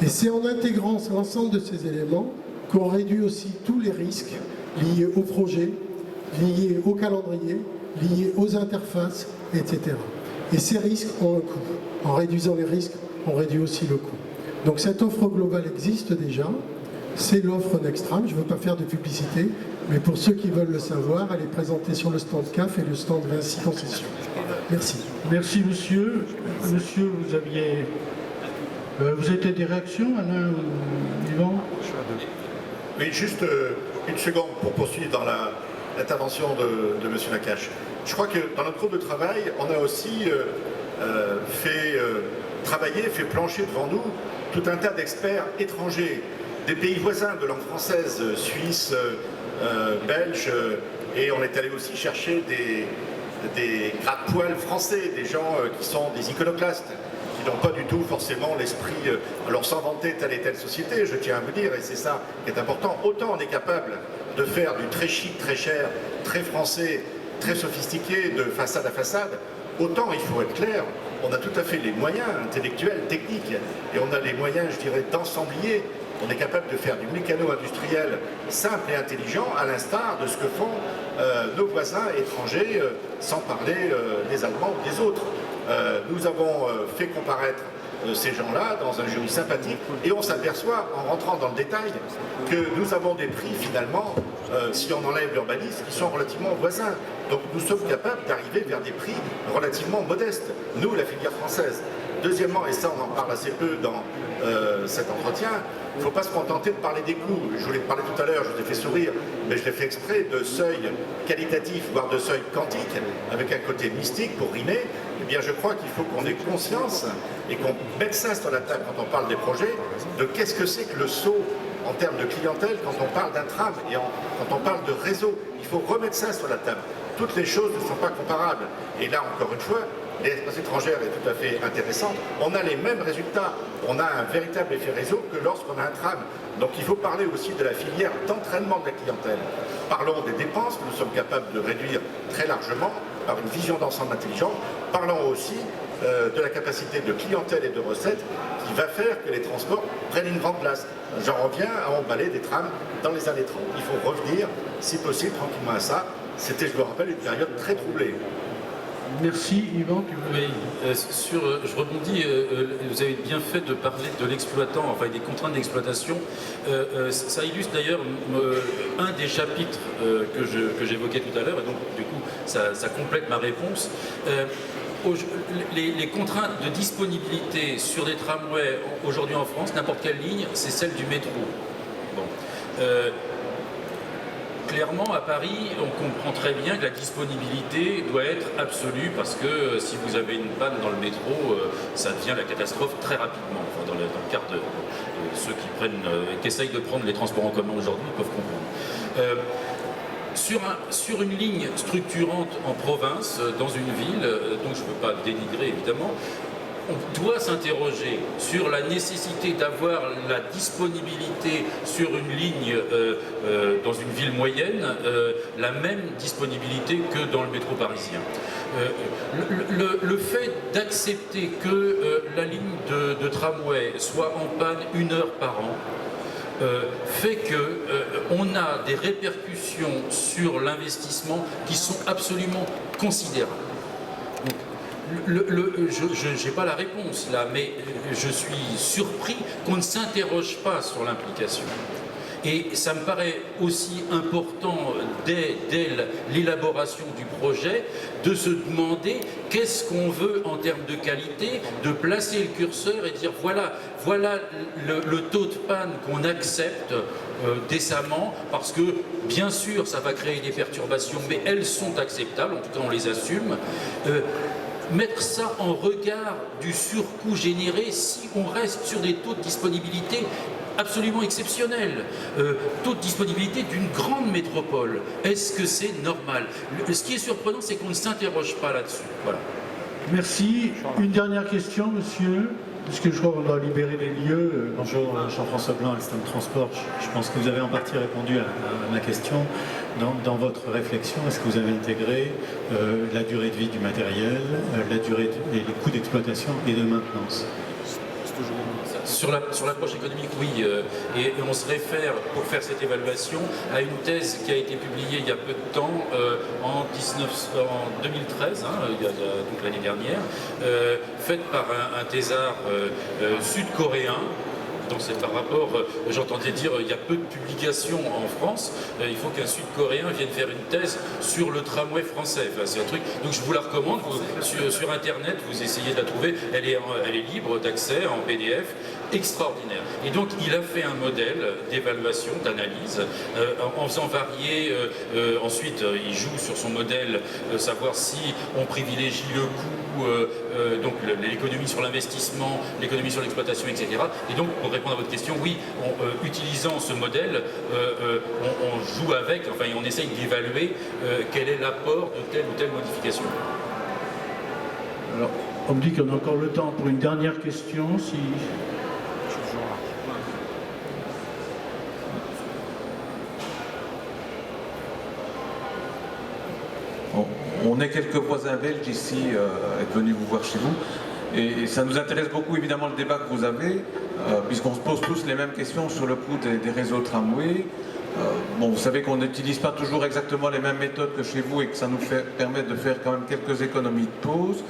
Et c'est en intégrant l'ensemble de ces éléments qu'on réduit aussi tous les risques liés au projet, liés au calendrier, liés aux interfaces, etc. Et ces risques ont un coût. En réduisant les risques, on réduit aussi le coût. Donc cette offre globale existe déjà. C'est l'offre Nextram. Je ne veux pas faire de publicité, mais pour ceux qui veulent le savoir, elle est présentée sur le stand CAF et le stand Vinci Concession. Merci. Merci monsieur. Monsieur, vous aviez... vous avez des réactions, Alain ou Yvan? Oui, juste une seconde pour poursuivre dans l'intervention de M. Nakache. Je crois que dans notre groupe de travail, on a aussi fait plancher devant nous tout un tas d'experts étrangers, des pays voisins de langue française, Suisse, Belge, et on est allé aussi chercher des gratte-poils français, des gens qui sont des iconoclastes, qui n'ont pas du tout forcément l'esprit, alors sans vanter telle et telle société, je tiens à vous dire, et c'est ça qui est important, autant on est capable de faire du très chic, très cher, très français, très sophistiqué, de façade à façade, autant il faut être clair, on a tout à fait les moyens intellectuels, techniques, et on a les moyens, je dirais, d'ensemblier. On est capable de faire du mécano-industriel simple et intelligent, à l'instar de ce que font nos voisins étrangers, sans parler des Allemands ou des autres. Nous avons fait comparaître ces gens-là dans un jury sympathique et on s'aperçoit, en rentrant dans le détail, que nous avons des prix finalement, si on enlève l'urbanisme, qui sont relativement voisins. Donc nous sommes capables d'arriver vers des prix relativement modestes, nous, la filière française. Deuxièmement, et ça on en parle assez peu dans cet entretien, il ne faut pas se contenter de parler des coûts. Je voulais parler tout à l'heure, je vous ai fait sourire, mais je l'ai fait exprès de seuil qualitatif, voire de seuil quantique, avec un côté mystique pour rimer. Eh bien je crois qu'il faut qu'on ait conscience et qu'on mette ça sur la table quand on parle des projets, de qu'est-ce que c'est que le saut en termes de clientèle quand on parle d'un tram et quand on parle de réseau. Il faut remettre ça sur la table. Toutes les choses ne sont pas comparables. Et là, encore une fois, l'espace étrangère est tout à fait intéressante. On a les mêmes résultats. On a un véritable effet réseau que lorsqu'on a un tram. Donc il faut parler aussi de la filière d'entraînement de la clientèle. Parlons des dépenses que nous sommes capables de réduire très largement par une vision d'ensemble intelligente. Parlons aussi de la capacité de clientèle et de recettes qui va faire que les transports prennent une grande place. J'en reviens à emballer des trams dans les années 30. Il faut revenir, si possible, tranquillement à ça. C'était, je me rappelle, une période très troublée. Merci, Yvan. Oui, je rebondis, vous avez bien fait de parler de l'exploitant, enfin des contraintes d'exploitation. Ça illustre d'ailleurs un des chapitres que j'évoquais tout à l'heure, et donc du coup ça complète ma réponse. Les contraintes de disponibilité sur des tramways aujourd'hui en France, n'importe quelle ligne, c'est celle du métro. Bon. Clairement, à Paris, on comprend très bien que la disponibilité doit être absolue parce que si vous avez une panne dans le métro, ça devient la catastrophe très rapidement. Enfin, dans le cadre de ceux qui essayent de prendre les transports en commun aujourd'hui, ils peuvent comprendre. sur une ligne structurante en province, dans une ville, dont je ne veux pas dénigrer évidemment, on doit s'interroger sur la nécessité d'avoir la disponibilité sur une ligne dans une ville moyenne, la même disponibilité que dans le métro parisien. Le fait d'accepter que la ligne de tramway soit en panne 1 heure par an, fait qu'on a des répercussions sur l'investissement qui sont absolument considérables. Je n'ai pas la réponse là, mais je suis surpris qu'on ne s'interroge pas sur l'implication. Et ça me paraît aussi important dès l'élaboration du projet de se demander qu'est-ce qu'on veut en termes de qualité, de placer le curseur et dire voilà le taux de panne qu'on accepte décemment, parce que bien sûr ça va créer des perturbations, mais elles sont acceptables, en tout cas on les assume. Mettre ça en regard du surcoût généré si on reste sur des taux de disponibilité absolument exceptionnels, taux de disponibilité d'une grande métropole. Est-ce que c'est normal? Ce qui est surprenant, c'est qu'on ne s'interroge pas là-dessus. Voilà. Merci. Une dernière question, monsieur, parce que je crois qu'on doit libérer les lieux. Bonjour, Jean-François Blanc, Alstom Transport. Je pense que vous avez en partie répondu à ma question. Dans votre réflexion, est-ce que vous avez intégré la durée de vie du matériel, la durée et les coûts d'exploitation et de maintenance? Sur l'approche économique, oui, et on se réfère pour faire cette évaluation à une thèse qui a été publiée il y a peu de temps, en 2013, donc l'année dernière, faite par un thésard sud-coréen. Donc c'est par rapport, j'entendais dire, il y a peu de publications en France, il faut qu'un Sud-Coréen vienne faire une thèse sur le tramway français. Enfin, c'est un truc, donc je vous la recommande, sur Internet, vous essayez de la trouver, elle est libre d'accès en PDF, extraordinaire. Et donc il a fait un modèle d'évaluation, d'analyse, en faisant varier, ensuite il joue sur son modèle, savoir si on privilégie le coût, donc l'économie sur l'investissement, l'économie sur l'exploitation, etc. Et donc, pour répondre à votre question, oui, utilisant ce modèle, on joue avec, enfin, on essaye d'évaluer quel est l'apport de telle ou telle modification. Alors, on me dit qu'on a encore le temps pour une dernière question, si... On est quelques voisins belges ici, être venus vous voir chez vous. Et ça nous intéresse beaucoup évidemment le débat que vous avez, puisqu'on se pose tous les mêmes questions sur le coût des réseaux tramway. Bon, vous savez qu'on n'utilise pas toujours exactement les mêmes méthodes que chez vous et que ça nous permet de faire quand même quelques économies de pause.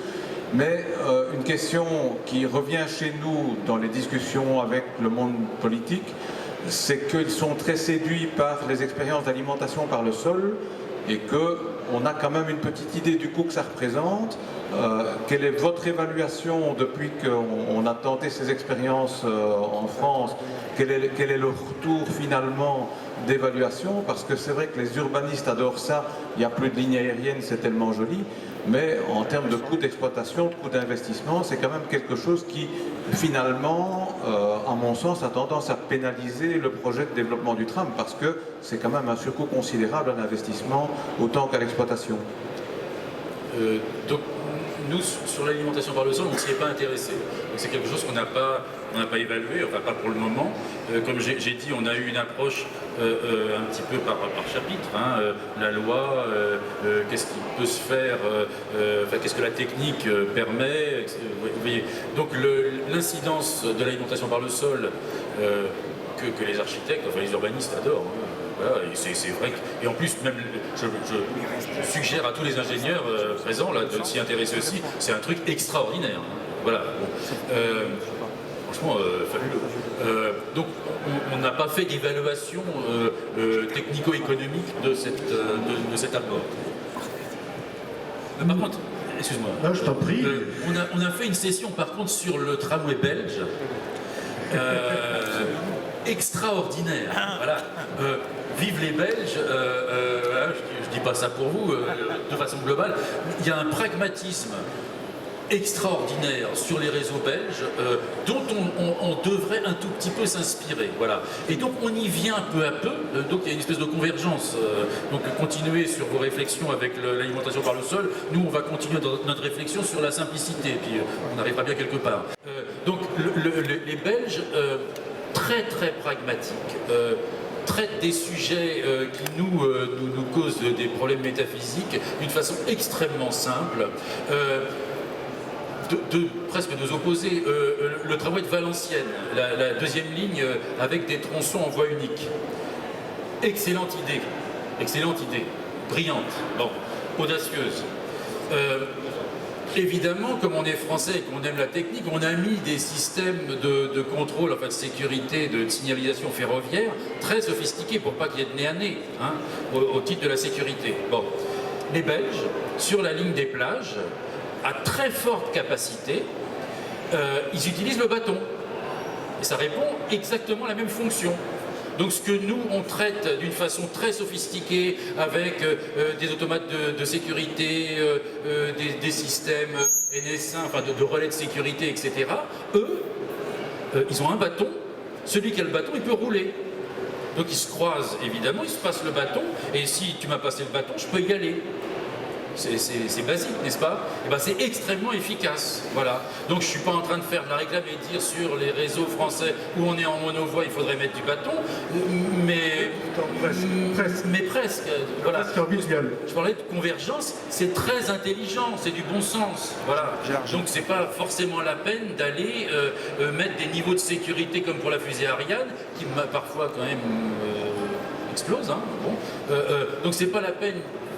Mais une question qui revient chez nous dans les discussions avec le monde politique, c'est qu'ils sont très séduits par les expériences d'alimentation par le sol et qu'on a quand même une petite idée du coût que ça représente. Quelle est votre évaluation depuis qu'on a tenté ces expériences en France? Quel est le retour finalement d'évaluation? Parce que c'est vrai que les urbanistes adorent ça, il n'y a plus de lignes aériennes, c'est tellement joli, mais en termes de coût d'exploitation, de coût d'investissement, c'est quand même quelque chose qui finalement, à mon sens, a tendance à pénaliser le projet de développement du tram, parce que c'est quand même un surcoût considérable à l'investissement autant qu'à l'exploitation. Donc, nous, sur l'alimentation par le sol, on ne s'y est pas intéressé. C'est quelque chose qu'on n'a pas évalué, enfin pas pour le moment. Comme j'ai dit, on a eu une approche un petit peu par chapitre. La loi, qu'est-ce qui peut se faire, qu'est-ce que la technique permet. Vous voyez. Donc l'incidence de l'alimentation par le sol que les architectes, enfin les urbanistes adorent. Voilà, et c'est vrai et en plus, même, je suggère à tous les ingénieurs présents là, de s'y intéresser aussi, c'est un truc extraordinaire. Voilà. Bon. Franchement, fabuleux. Donc, on n'a pas fait d'évaluation technico-économique de cet apport. Par contre, excuse-moi. Non, je t'en prie. On a fait une session, par contre, sur le tramway belge. Extraordinaire. Voilà. Vive les Belges, je dis pas ça pour vous, de façon globale. Il y a un pragmatisme extraordinaire sur les réseaux belges dont on devrait un tout petit peu s'inspirer. Voilà. Et donc on y vient peu à peu, donc il y a une espèce de convergence. Donc continuez sur vos réflexions avec l'alimentation par le sol, nous on va continuer notre réflexion sur la simplicité, puis on arrivera bien quelque part. Donc les Belges, très très pragmatiques, traitent des sujets qui nous causent des problèmes métaphysiques d'une façon extrêmement simple. Presque deux opposés, le tramway de Valenciennes, la deuxième ligne avec des tronçons en voie unique. Excellente idée, brillante, bon, audacieuse. Évidemment, comme on est français et qu'on aime la technique, on a mis des systèmes de contrôle, enfin de sécurité, de signalisation ferroviaire très sophistiqués pour pas qu'il y ait de nez à nez, hein, au titre de la sécurité. Bon, les Belges, sur la ligne des plages, à très forte capacité, ils utilisent le bâton. Et ça répond exactement à la même fonction. Donc ce que nous, on traite d'une façon très sophistiquée avec des automates de sécurité, des systèmes NS1, enfin de relais de sécurité, etc. Eux, ils ont un bâton. Celui qui a le bâton, il peut rouler. Donc ils se croisent, évidemment, ils se passent le bâton. Et si tu m'as passé le bâton, je peux y aller. C'est basique, n'est-ce pas? Et ben, c'est extrêmement efficace. Voilà. Donc je ne suis pas en train de faire de la réclame et dire sur les réseaux français où on est en monovoie, il faudrait mettre du bâton, mais presque. Voilà. Je parlais de convergence, c'est très intelligent, c'est du bon sens. Voilà. Donc c'est pas forcément la peine d'aller mettre des niveaux de sécurité comme pour la fusée Ariane, qui parfois quand même explose. Hein. Bon. Donc c'est pas la peine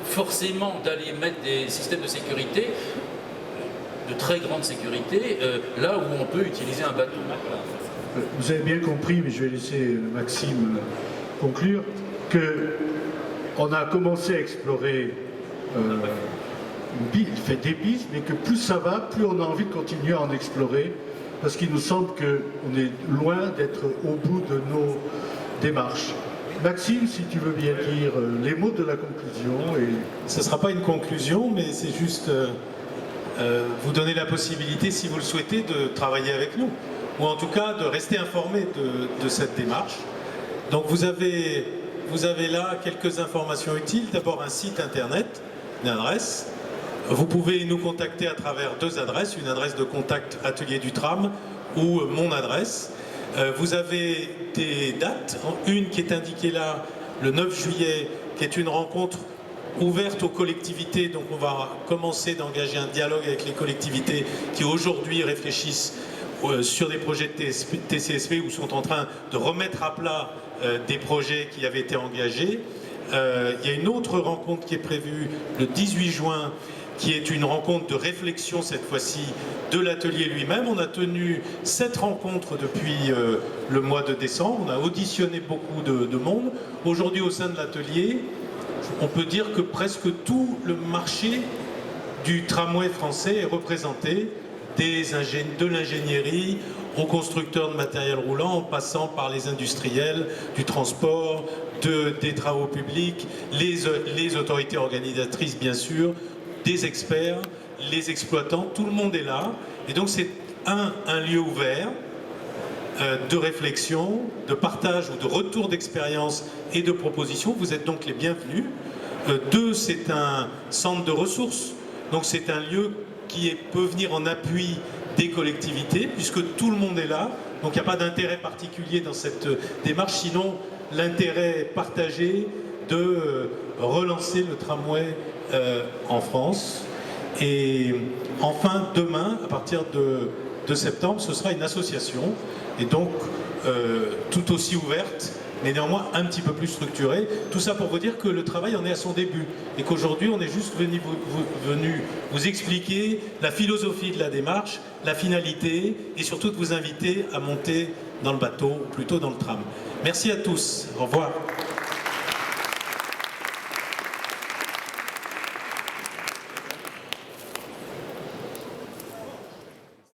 forcément d'aller mettre des systèmes de sécurité, de très grande sécurité, là où on peut utiliser un bâton. Vous avez bien compris, mais je vais laisser Maxime conclure, qu'on a commencé à explorer des pistes, mais que plus ça va, plus on a envie de continuer à en explorer, parce qu'il nous semble qu'on est loin d'être au bout de nos démarches. Maxime, si tu veux bien dire les mots de la conclusion. Ce ne sera pas une conclusion, mais c'est juste vous donner la possibilité, si vous le souhaitez, de travailler avec nous, ou en tout cas de rester informé de cette démarche. Donc vous avez là quelques informations utiles. D'abord un site internet, une adresse. Vous pouvez nous contacter à travers deux adresses, une adresse de contact Atelier du Tram ou mon adresse. Vous avez des dates, une qui est indiquée là, le 9 juillet, qui est une rencontre ouverte aux collectivités. Donc on va commencer d'engager un dialogue avec les collectivités qui aujourd'hui réfléchissent sur des projets de TCSP ou sont en train de remettre à plat des projets qui avaient été engagés. Il y a une autre rencontre qui est prévue le 18 juin, qui est une rencontre de réflexion cette fois-ci de l'atelier lui-même. On a tenu 7 rencontres depuis le mois de décembre, on a auditionné beaucoup de monde. Aujourd'hui au sein de l'atelier, on peut dire que presque tout le marché du tramway français est représenté, de l'ingénierie aux constructeurs de matériel roulant, en passant par les industriels, du transport, des travaux publics, les autorités organisatrices bien sûr, des experts, les exploitants, tout le monde est là. Et donc c'est un lieu ouvert de réflexion, de partage ou de retour d'expérience et de propositions. Vous êtes donc les bienvenus. 2, c'est un centre de ressources. Donc c'est un lieu qui peut venir en appui des collectivités, puisque tout le monde est là. Donc il n'y a pas d'intérêt particulier dans cette démarche, sinon l'intérêt partagé de relancer le tramway en France. Et enfin, demain, à partir de septembre, ce sera une association, et donc tout aussi ouverte, mais néanmoins un petit peu plus structurée. Tout ça pour vous dire que le travail en est à son début, et qu'aujourd'hui on est juste venu vous expliquer la philosophie de la démarche, la finalité, et surtout de vous inviter à monter dans le bateau, ou plutôt dans le tram. Merci à tous, au revoir.